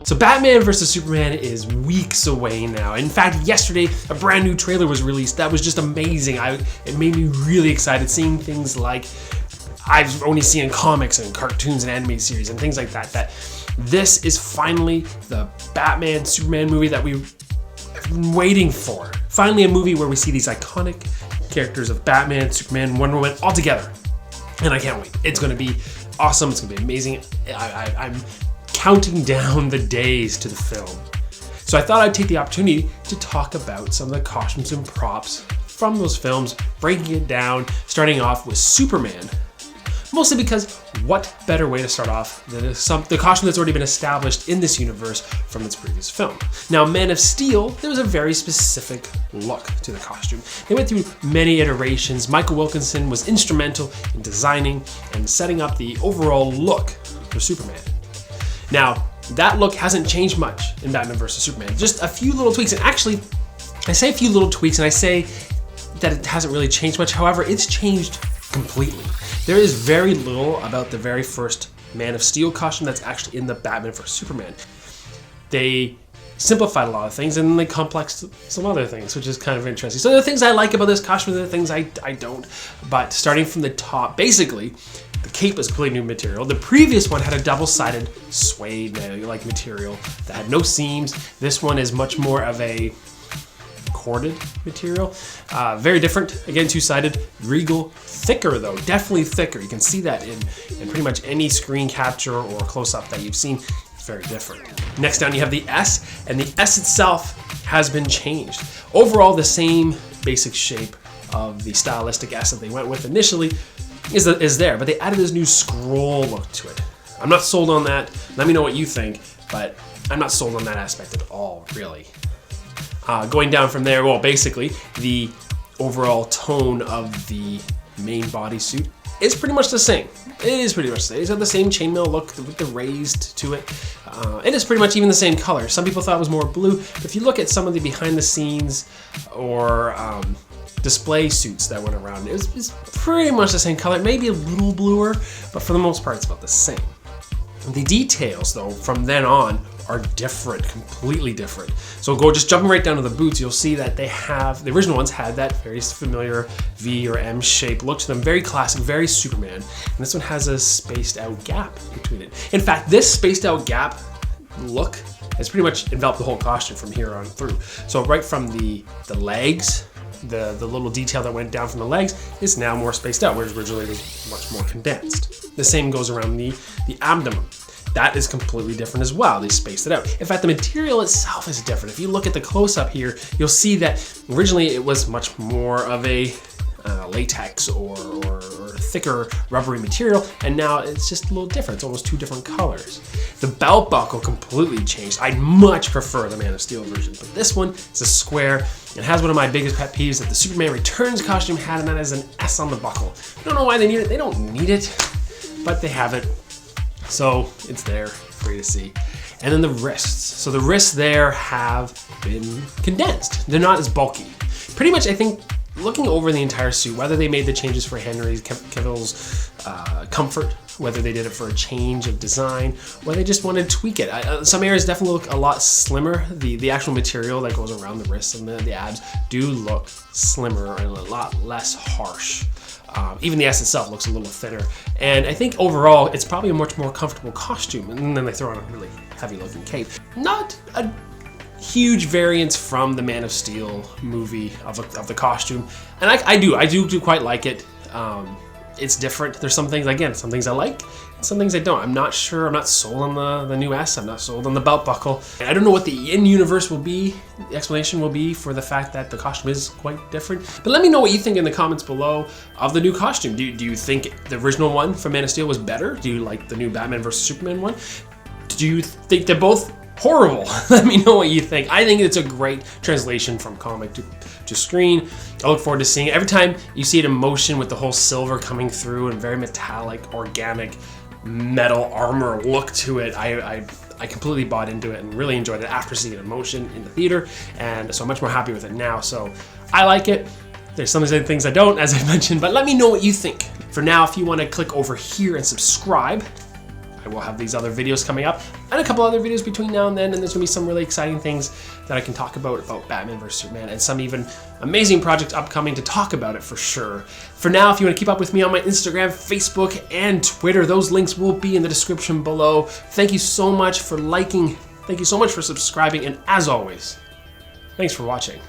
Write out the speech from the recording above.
So Batman vs. Superman is weeks away now. In fact, yesterday, a brand new trailer was released that was just amazing. It made me really excited seeing things like I've only seen in comics and cartoons and anime series and things like that, that this is finally the Batman Superman movie that we've been waiting for. Finally a movie where we see these iconic characters of Batman, Superman, Wonder Woman all together. And I can't wait. It's gonna be awesome, it's gonna be amazing. I'm counting down the days to the film. So I thought I'd take the opportunity to talk about some of the costumes and props from those films, breaking it down, starting off with Superman. Mostly because what better way to start off than the costume that's already been established in this universe from its previous film. Now, Man of Steel, there was a very specific look to the costume. They went through many iterations. Michael Wilkinson was instrumental in designing and setting up the overall look for Superman. Now, that look hasn't changed much in Batman vs. Superman. Just a few little tweaks, and actually, I say a few little tweaks, and I say that it hasn't really changed much. However, it's changed completely. There is very little about the very first Man of Steel costume that's actually in the Batman vs. Superman. They simplified a lot of things and then they complexed some other things, which is kind of interesting. So there are things I like about this costume and there are things I don't. But starting from the top, basically, the cape is completely new material. The previous one had a double-sided suede like material that had no seams. This one is much more of a corded material. Very different. Again, two-sided. Regal. Thicker though, definitely thicker. You can see that in pretty much any screen capture or close-up that you've seen. It's very different. Next down you have the S, and the S itself has been changed. Overall, the same basic shape of the stylistic S that they went with initially is there, but they added this new scroll look to it. I'm not sold on that. Let me know what you think, but I'm not sold on that aspect at all, really. Going down from there, well, basically, the overall tone of the main bodysuit is pretty much the same. It is pretty much the same. It's got the same chainmail look with the raised to it. It is pretty much even the same color. Some people thought it was more blue, but if you look at some of the behind the scenes or display suits that went around, it's pretty much the same color. Maybe a little bluer, but for the most part, it's about the same. The details, though, from then on are different, completely different. So just jumping right down to the boots, you'll see that they have, the original ones had that very familiar V or M shape look to them, very classic, very Superman. And this one has a spaced out gap between it. In fact, this spaced out gap look has pretty much enveloped the whole costume from here on through. So right from the legs, the little detail that went down from the legs is now more spaced out, whereas originally it was much more condensed. The same goes around the abdomen. That is completely different as well. They spaced it out. In fact, the material itself is different. If you look at the close-up here, you'll see that originally it was much more of a latex or thicker rubbery material, and now it's just a little different. It's almost two different colors. The belt buckle completely changed. I much prefer the Man of Steel version, but this one is a square. It has one of my biggest pet peeves that the Superman Returns costume had, and that is an S on the buckle. I don't know why they need it. They don't need it, but they have it. So it's there for you to see. And then the wrists. So the wrists there have been condensed. They're not as bulky. Pretty much, I think, looking over the entire suit, whether they made the changes for Henry Cavill's comfort, whether they did it for a change of design, or they just wanted to tweak it. Some areas definitely look a lot slimmer. The actual material that goes around the wrists and the abs do look slimmer and a lot less harsh. Even the S itself looks a little thinner. And I think overall, it's probably a much more comfortable costume. And then they throw on a really heavy looking cape. Not a huge variance from the Man of Steel movie of the costume. And I do quite like it. It's different. There's some things, again, some things I like, and some things I don't. I'm not sure. I'm not sold on the new S. I'm not sold on the belt buckle. I don't know what the in-universe will be, the explanation will be for the fact that the costume is quite different. But let me know what you think in the comments below of the new costume. Do you think the original one from Man of Steel was better? Do you like the new Batman vs. Superman one? Do you think they're both horrible? Let me know what you think. I think it's a great translation from comic to screen. I look forward to seeing it. Every time you see it in motion with the whole silver coming through and very metallic, organic, metal armor look to it, I completely bought into it and really enjoyed it after seeing it in motion in the theater, and so I'm much more happy with it now. So I like it. There's some things I don't, as I mentioned, but let me know what you think. For now, if you want to click over here and subscribe, I will have these other videos coming up and a couple other videos between now and then, and there's gonna be some really exciting things that I can talk about Batman vs Superman, and some even amazing projects upcoming to talk about it for sure. For now, if you want to keep up with me on my Instagram, Facebook, and Twitter, those links will be in the description below. Thank you so much for liking, thank you so much for subscribing, and as always, thanks for watching.